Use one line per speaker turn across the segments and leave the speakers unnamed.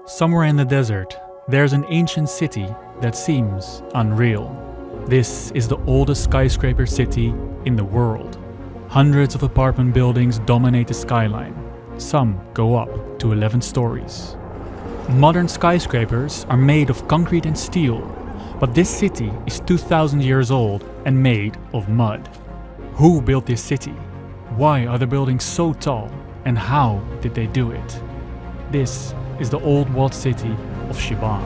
Somewhere in the desert, there's an ancient city that seems unreal. This is the oldest skyscraper city in the world. Hundreds of apartment buildings dominate the skyline. Some go up to 11 stories. Modern skyscrapers are made of concrete and steel, but this city is 2,000 years old and made of mud. Who built this city? Why are the buildings so tall? And how did they do it? This is the old walled city of Shibam.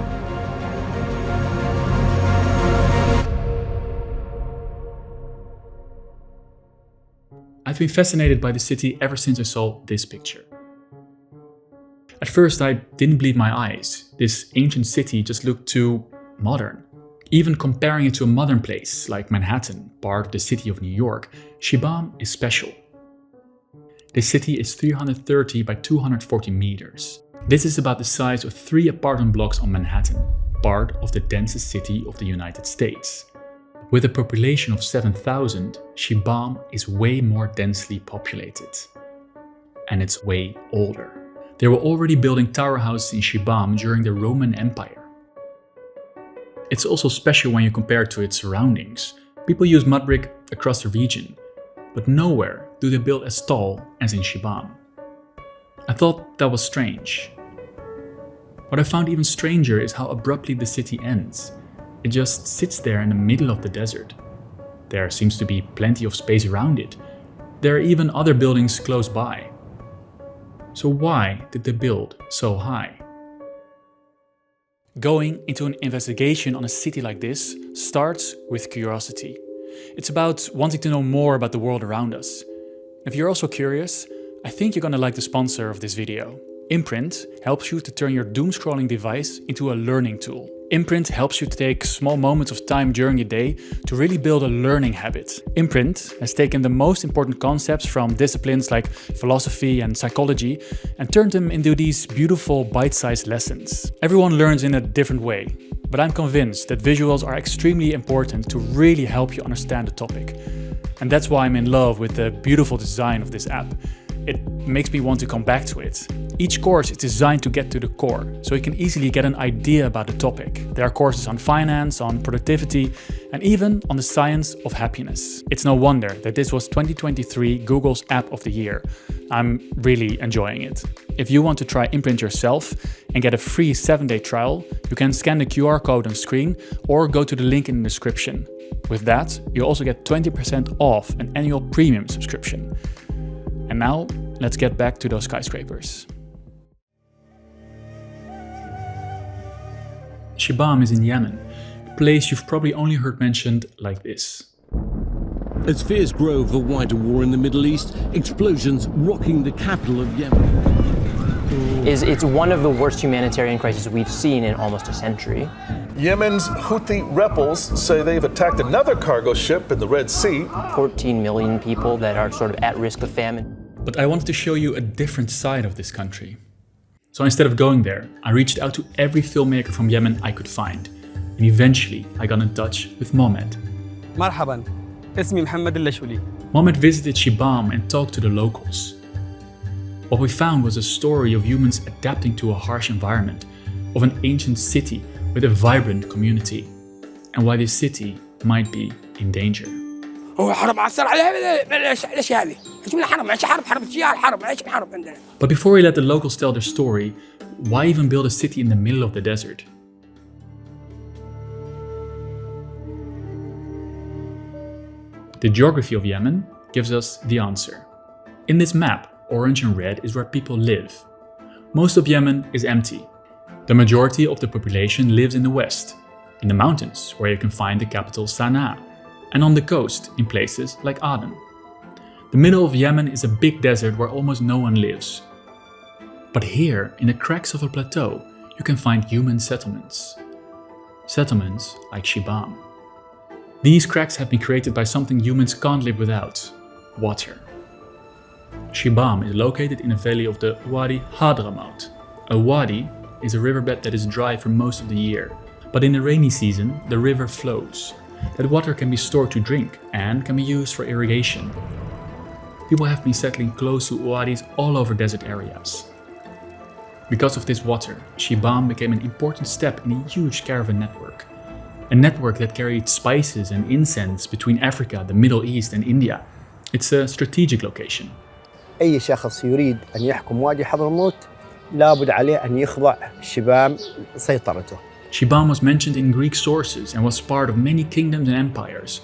I've been fascinated by the city ever since I saw this picture. At first I didn't believe my eyes. This ancient city just looked too modern. Even comparing it to a modern place like Manhattan, part of the city of New York, Shibam is special. This city is 330 by 240 meters. This is about the size of 3 apartment blocks on Manhattan, part of the densest city of the United States. With a population of 7,000, Shibam is way more densely populated. And it's way older. They were already building tower houses in Shibam during the Roman Empire. It's also special when you compare it to its surroundings. People use mud brick across the region, but nowhere do they build as tall as in Shibam. I thought that was strange. What I found even stranger is how abruptly the city ends. It just sits there in the middle of the desert. There seems to be plenty of space around it. There are even other buildings close by. So why did they build so high? Going into an investigation on a city like this starts with curiosity. It's about wanting to know more about the world around us. If you're also curious, I think you're gonna like the sponsor of this video. Imprint helps you to turn your doom-scrolling device into a learning tool. Imprint helps you to take small moments of time during your day to really build a learning habit. Imprint has taken the most important concepts from disciplines like philosophy and psychology and turned them into these beautiful bite-sized lessons. Everyone learns in a different way, but I'm convinced that visuals are extremely important to really help you understand the topic. And that's why I'm in love with the beautiful design of this app. It makes me want to come back to it. Each course is designed to get to the core, so you can easily get an idea about the topic. There are courses on finance, on productivity, and even on the science of happiness. It's no wonder that this was 2023 Google's App of the Year. I'm really enjoying it. If you want to try Imprint yourself and get a free 7-day trial, you can scan the QR code on screen or go to the link in the description. With that, you also get 20% off an annual premium subscription. And now, let's get back to those skyscrapers. Shibam is in Yemen, a place you've probably only heard mentioned like this.
As fears grow of a wider war in the Middle East, explosions rocking the capital of Yemen.
It's one of the worst humanitarian crises we've seen in almost a century.
Yemen's Houthi rebels say they've attacked another cargo ship in the Red Sea.
14 million people that are sort of at risk of famine.
But I wanted to show you a different side of this country. So instead of going there, I reached out to every filmmaker from Yemen I could find. And eventually I got in touch with Mohammed.
مرحبا اسمي محمد اللشولي.
Mohammed visited Shibam and talked to the locals. What we found was a story of humans adapting to a harsh environment, of an ancient city with a vibrant community, and why this city might be in danger. But before we let the locals tell their story, why even build a city in the middle of the desert? The geography of Yemen gives us the answer. In this map, orange and red is where people live. Most of Yemen is empty. The majority of the population lives in the west, in the mountains where you can find the capital Sana'a, and on the coast in places like Aden. The middle of Yemen is a big desert where almost no one lives. But here, in the cracks of a plateau, you can find human settlements. Settlements like Shibam. These cracks have been created by something humans can't live without: water. Shibam is located in a valley of the Wadi Hadramaut. A wadi is a riverbed that is dry for most of the year, but in the rainy season, the river flows. That water can be stored to drink and can be used for irrigation. People have been settling close to wadis all over desert areas. Because of this water, Shibam became an important step in a huge caravan network. A network that carried spices and incense between Africa, the Middle East and India. It's a strategic location.
أي شخص يريد أن يحكم وادي حضرموت لابد عليه أن يخضع شبام سيطرته.
Shibam was mentioned in Greek sources and was part of many kingdoms and empires,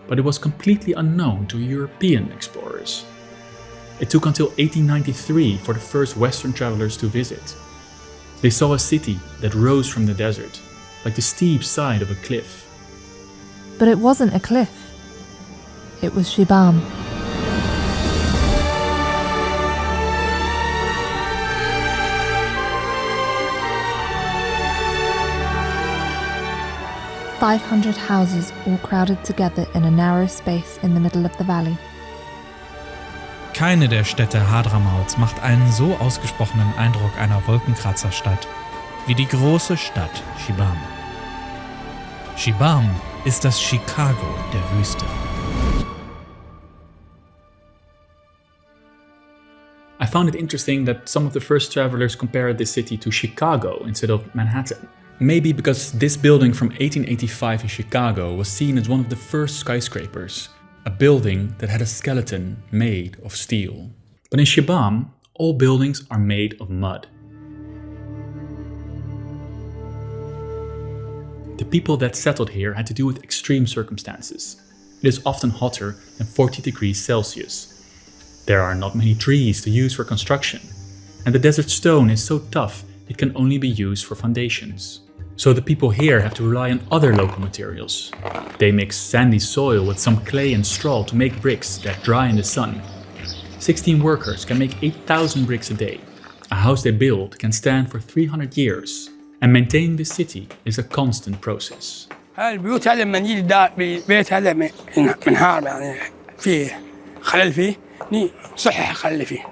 but it was completely unknown to European explorers. It took until 1893 for the first Western travelers to visit. They saw a city that rose from the desert, like the steep side of a cliff.
But it wasn't a cliff. It was Shibam. "500 houses all crowded together in a narrow space in the middle of the valley."
Keine der Städte Hadramauts macht einen so ausgesprochenen Eindruck einer Wolkenkratzerstadt wie die große Stadt Shibam. Shibam ist das Chicago der Wüste.
I found it interesting that some of the first travelers compared this city to Chicago instead of Manhattan. Maybe because this building from 1885 in Chicago was seen as one of the first skyscrapers, a building that had a skeleton made of steel. But in Shibam, all buildings are made of mud. The people that settled here had to do with extreme circumstances. It is often hotter than 40 degrees Celsius. There are not many trees to use for construction, and the desert stone is so tough it can only be used for foundations. So the people here have to rely on other local materials. They mix sandy soil with some clay and straw to make bricks that dry in the sun. 16 workers can make 8,000 bricks a day. A house they build can stand for 300 years. And maintaining the city is a constant process.
البيوت هذا لما نجي بيت هذا منهار يعني فيه خلل فيه نصحح خلل فيه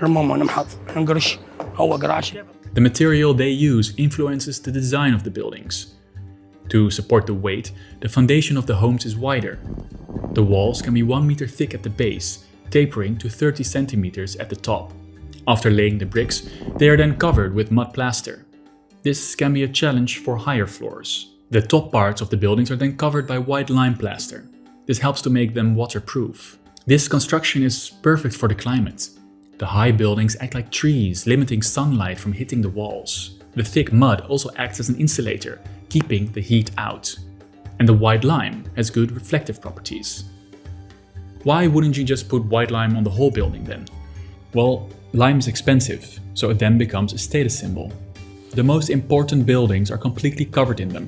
رمومه نمحط نقرش هو قراش.
The material they use influences the design of the buildings. To support the weight, the foundation of the homes is wider. The walls can be 1 meter thick at the base, tapering to 30 centimeters at the top. After laying the bricks, they are then covered with mud plaster. This can be a challenge for higher floors. The top parts of the buildings are then covered by white lime plaster. This helps to make them waterproof. This construction is perfect for the climate. The high buildings act like trees, limiting sunlight from hitting the walls. The thick mud also acts as an insulator, keeping the heat out. And the white lime has good reflective properties. Why wouldn't you just put white lime on the whole building then? Well, lime is expensive, so it then becomes a status symbol. The most important buildings are completely covered in them,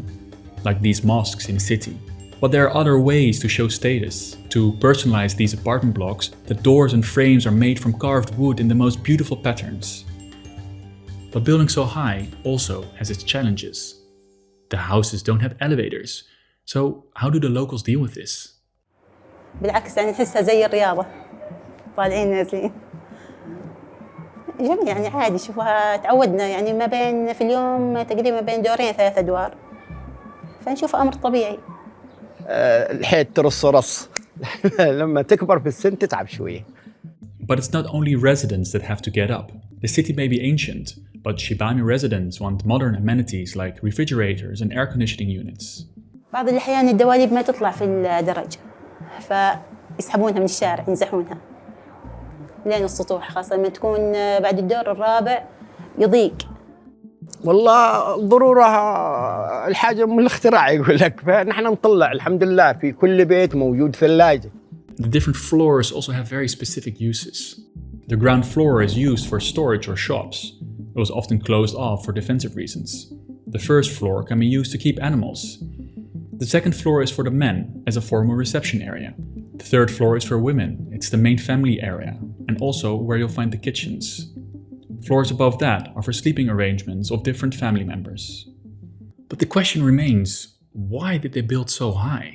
like these mosques in the city. But there are other ways to show status. To personalize these apartment blocks, the doors and frames are made from carved wood in the most beautiful patterns. But building so high also has its challenges. The houses don't have elevators, so how do the locals deal with this?
بالعكس يعني نحسها زي الرياضة طالعين نازلين جميل يعني عادي شوفها تعودنا يعني ما بين في اليوم تقريبا بين دورين 3 أدوار فنشوف أمر طبيعي.
الحيط ترص رص لما تكبر في السن تتعب شوية.
But it's not only residents that have to get up. The city may be ancient, but Shibami residents want modern amenities like refrigerators and air conditioning units.
بعض الأحيان الدواليب ما تطلع في الدرج فيسحبونها من الشارع ينزحونها لين السطوح خاصة لما تكون بعد الدور الرابع يضيق.
والله ضرورة الحاجة من الاختراع يقول لك فنحن نطلع الحمد لله في كل بيت موجود ثلاجة.
The different floors also have very specific uses. The ground floor is used for storage or shops. It was often closed off for defensive reasons. The first floor can be used to keep animals. The second floor is for the men as a formal reception area. The third floor is for women. It's the main family area and also where you'll find the kitchens. Floors above that are for sleeping arrangements of different family members. But the question remains, why did they build so high?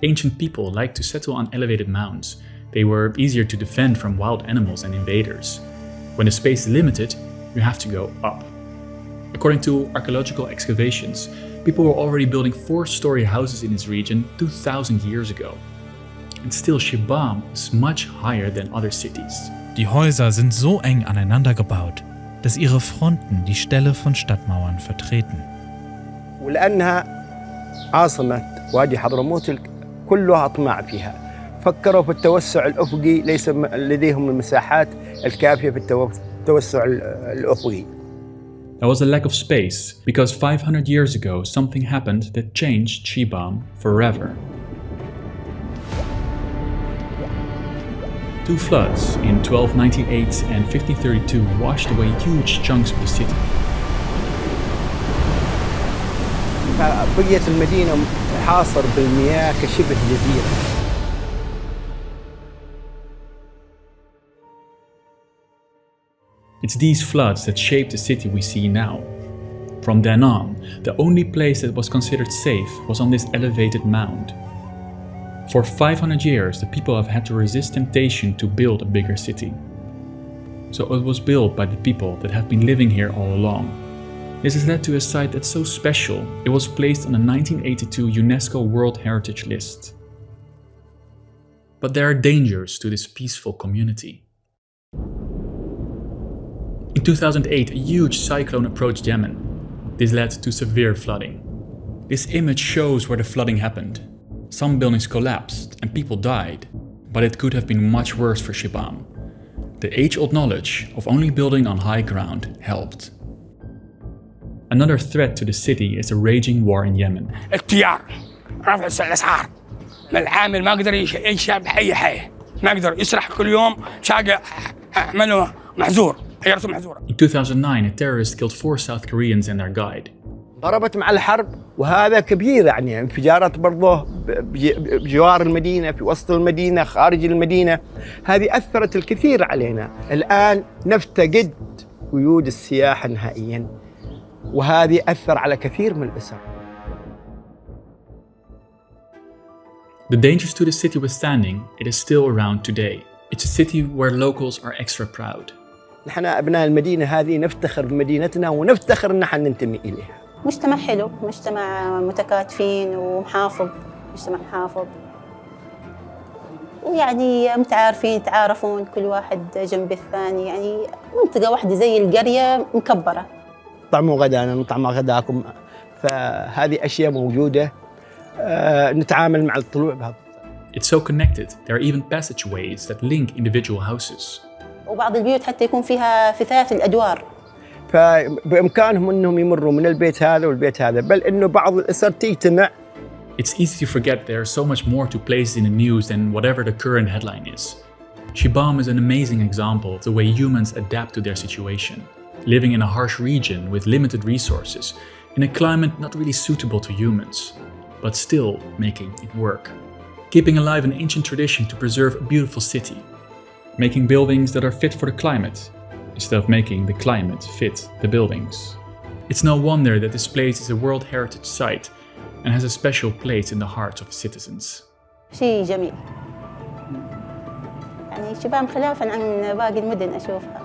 Ancient people liked to settle on elevated mounds. They were easier to defend from wild animals and invaders. When the space is limited, you have to go up. According to archaeological excavations, people were already building 4-story houses in this region 2,000 years ago. and still Shibam is much higher than other cities.
Die Häuser sind so eng aneinander gebaut, dass ihre Fronten die Stelle von Stadtmauern vertreten.
ولأنها عاصمة وادي حضرموت كلها أطماع فيها. فكروا في التوسع الأفقي، ليس لديهم المساحات الكافية في التوسع الأفقي.
There was a lack of space because 500 years ago something happened that changed Shibam forever. Two floods in 1298 and 1532 washed away huge chunks of the city.
بقيت المدينة حاصر بالمياه كشبه جزيرة.
It's these floods that shaped the city we see now. From then on, the only place that was considered safe was on this elevated mound. For 500 years, the people have had to resist temptation to build a bigger city. So it was built by the people that have been living here all along. This has led to a site that's so special, it was placed on the 1982 UNESCO World Heritage List. But there are dangers to this peaceful community. In 2008, a huge cyclone approached Yemen. This led to severe flooding. This image shows where the flooding happened. Some buildings collapsed and people died, but it could have been much worse for Shibam. The age-old knowledge of only building on high ground helped. Another threat to the city is a raging war in Yemen.
التجار رفع الأسعار، العامل ما قدر يعيش بأي حياة، ما قدر يسرح كل يوم شاقة عمله محظور.
In 2009, a terrorist killed 4 South Koreans and their guide.
ضربت مع الحرب، وهذا كبير يعني انفجارات برضه بجوار المدينة، في وسط المدينة، خارج المدينة. هذه أثرت الكثير علينا. الآن نفتقد قيود السياحة نهائياً، وهذه أثر على كثير من الأسر.
The dangers to the city withstanding, it is still around today. It's a city where locals are extra proud.
نحن أبناء المدينة هذه نفتخر بمدينتنا ونفتخر أن نحن ننتمي إليها.
مجتمع حلو، مجتمع متكاتفين ومحافظ، مجتمع محافظ. ويعني متعارفين، يتعارفون كل واحد جنب الثاني، يعني منطقة واحدة زي القرية مكبرة.
طعموا غدانا نطعم غداكم، فهذه أشياء موجودة. نتعامل مع الطلوع بهذا.
It's so connected. There are even passageways that link individual houses.
وبعض البيوت حتى يكون فيها ثلاث الأدوار.
فبإمكانهم أنهم يمروا من البيت هذا والبيت هذا، بل إنه بعض الأسر تجتمع.
It's easy to forget there is so much more to places in the news than whatever the current headline is. Shibam is an amazing example of the way humans adapt to their situation, living in a harsh region with limited resources, in a climate not really suitable to humans, but still making it work. Keeping alive an ancient tradition to preserve a beautiful city. Making buildings that are fit for the climate, instead of making the climate fit the buildings. It's no wonder that this place is a World Heritage Site and has a special place in the hearts of citizens.
شيء جميل. يعني شباب خلافاً عن باقي المدن أشوفها.